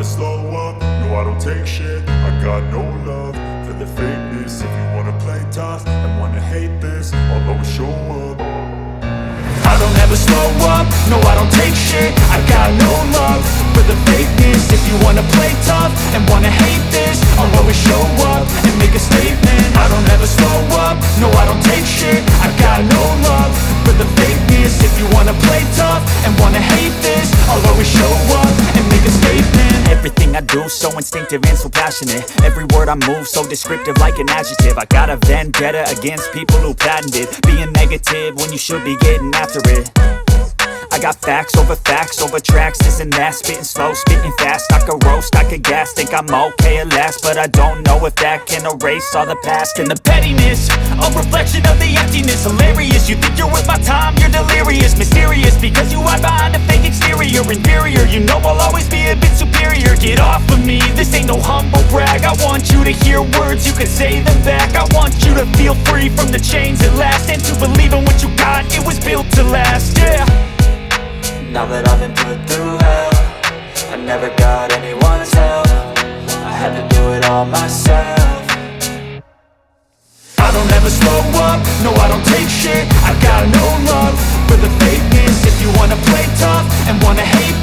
slow up, no I don't take shit. I got no love for the fakeness. If you wanna play tough and wanna hate this, I'll always show up. I don't ever slow up, no I don't take shit. I got no love for the fakeness. If you wanna play tough and wanna hate this, I'll always show up and make a statement. I don't ever slow up, no I don't take shit. I got no love for the fakeness. If you wanna play tough and wanna hate this, I'll always show up and make a statement. Everything I do so instinctive and so passionate. Every word I move so descriptive like an adjective. I got a vendetta against people who patented being negative when you should be getting after it. I got facts over tracks, this and that. Spitting slow, spitting fast, I could roast, I could gas. Think I'm okay at last, but I don't know if that can erase all the past. And the pettiness, a reflection of the emptiness. Hilarious, you think you're worth my time, you're delirious. Mysterious, because you hide behind a fake exterior. Inferior, you know I'll always be a bit superior. Get off of me, this ain't no humble brag. I want you to hear words, you can say them back. I want you to feel free from the chains at last, and to believe in what you got, it was built to last, yeah. Now that I've been put through hell, I never got anyone's help. I had to do it all myself. I don't ever slow up, no I don't take shit. I got no love for the fakeness. If you wanna play tough and wanna hate